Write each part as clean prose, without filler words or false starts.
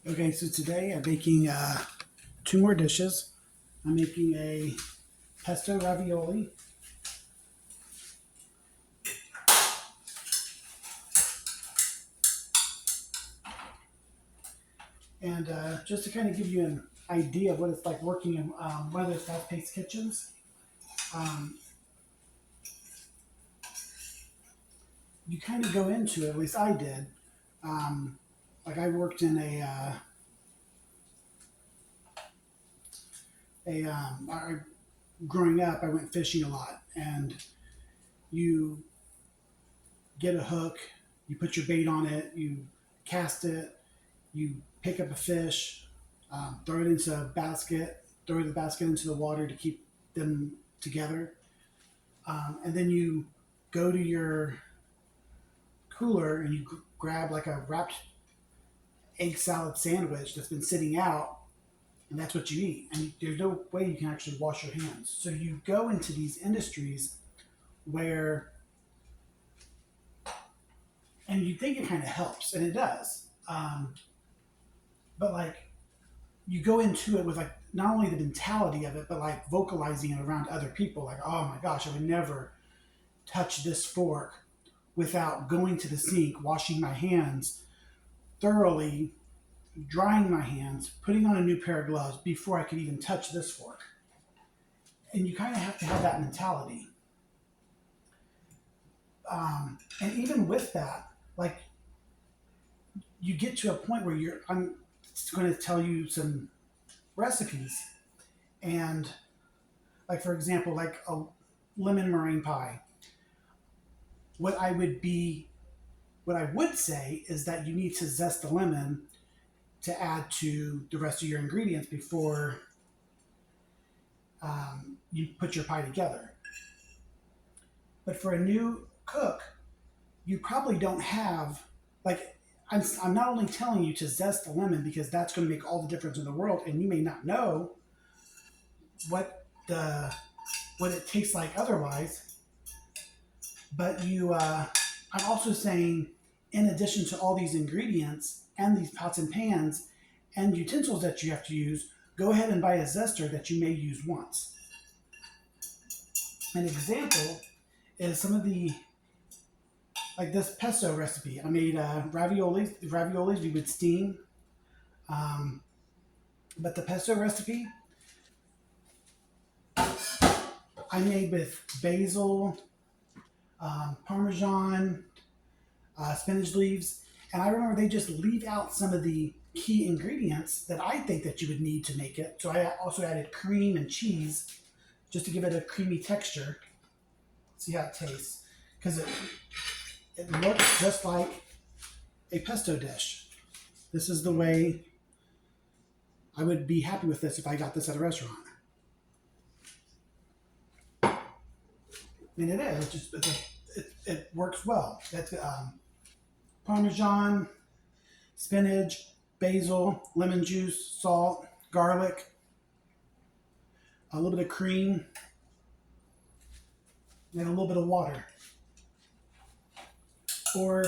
Okay, so today I'm making two more dishes. I'm making a pesto ravioli, and just to kind of give you an idea of what it's like working in one of those fast-paced kitchens, um, you kind of go into it. At least I did. Um, like I worked in growing up, I went fishing a lot, and you get a hook, you put your bait on it, you cast it, you pick up a fish, throw it into a basket, throw the basket into the water to keep them together, and then you go to your cooler and you grab like a wrapped egg salad sandwich that's been sitting out, and that's what you eat. And there's no way you can actually wash your hands. So you go into these industries where, and you think it kind of helps, and it does. But like you go into it with like not only the mentality of it, but like vocalizing it around other people. Like, oh my gosh, I would never touch this fork without going to the sink, washing my hands thoroughly, drying my hands, putting on a new pair of gloves before I could even touch this fork. And you kind of have to have that mentality. And even with that, like you get to a point where I'm going to tell you some recipes. And like, for example, like a lemon meringue pie. What I would be, what I would say is that you need to zest the lemon to add to the rest of your ingredients before you put your pie together. But for a new cook, you probably don't have like I'm not only telling you to zest the lemon because that's going to make all the difference in the world, and you may not know what the what it tastes like otherwise. But I'm also saying, in addition to all these ingredients and these pots and pans and utensils that you have to use, go ahead and buy a zester that you may use once. An example is some of the like this pesto recipe. I made raviolis. The raviolis we would steam, um, but the pesto recipe I made with basil, parmesan, spinach leaves, and I remember they just leave out some of the key ingredients that I think that you would need to make it. So I also added cream and cheese just to give it a creamy texture. See how it tastes, because it looks just like a pesto dish. This is the way I would be happy with this if I got this at a restaurant. I mean, it is. It works well. That's Parmesan, spinach, basil, lemon juice, salt, garlic, a little bit of cream, and a little bit of water. Or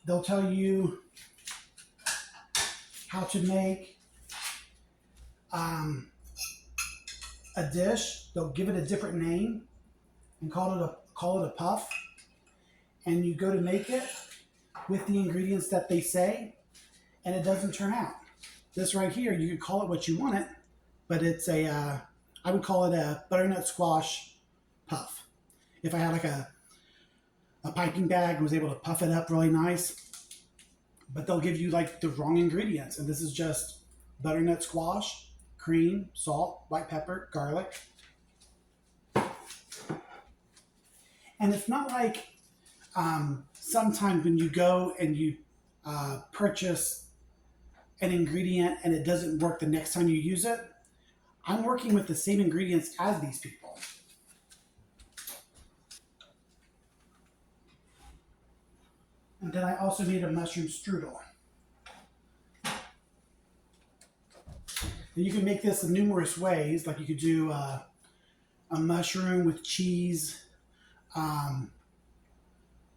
they'll tell you how to make um, a dish. They'll give it a different name and call it a puff. And you go to make it with the ingredients that they say, and it doesn't turn out. This right here, you can call it what you want it, but it's I would call it a butternut squash puff. If I had like a piping bag and was able to puff it up really nice, but they'll give you like the wrong ingredients. And this is just butternut squash, cream, salt, white pepper, garlic. And it's not like sometimes when you go and you purchase an ingredient and it doesn't work the next time you use it. I'm working with the same ingredients as these people. And then I also made a mushroom strudel. And you can make this in numerous ways. Like you could do a mushroom with cheese. Um,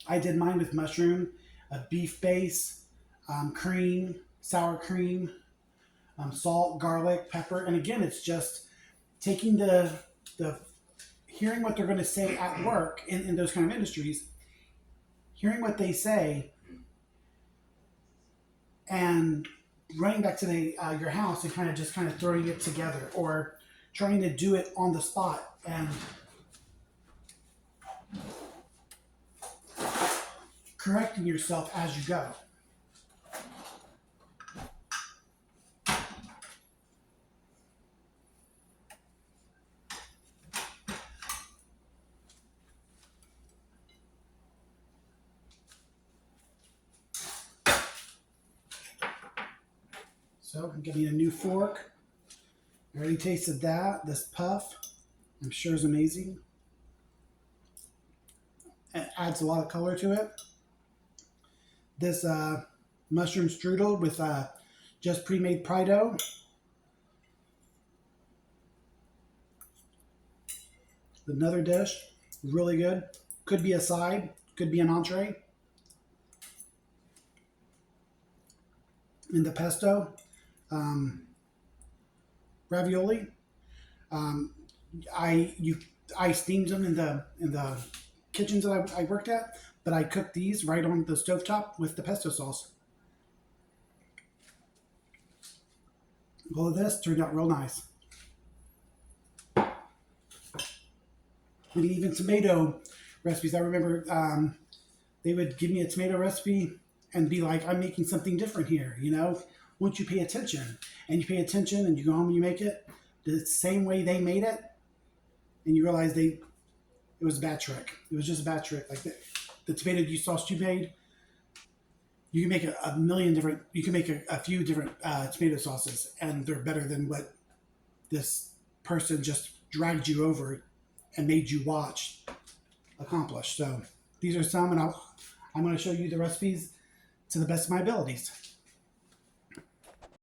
I did mine with mushroom, a beef base, cream, sour cream, salt, garlic, pepper, and again, it's just taking the hearing what they're going to say at work in those kind of industries, hearing what they say, and running back to your house and kind of throwing it together, or trying to do it on the spot and correcting yourself as you go. So I'm getting a new fork. I already tasted that. This puff, I'm sure, is amazing. It adds a lot of color to it. This mushroom strudel with just pre-made pie dough. Another dish, really good. Could be a side, could be an entree. And the pesto, um, ravioli. Um, I steamed them in the kitchens that I worked at, but I cooked these right on the stovetop with the pesto sauce. All of this turned out real nice. And even tomato recipes. I remember they would give me a tomato recipe and be like, I'm making something different here, you know? Once you pay attention, and you pay attention and you go home and you make it the same way they made it, and you realize it was a bad trick. It was just a bad trick. Like the tomato sauce you made, you can make a million different, you can make a few different tomato sauces, and they're better than what this person just dragged you over and made you watch accomplish. So these are some, and I'm going to show you the recipes to the best of my abilities.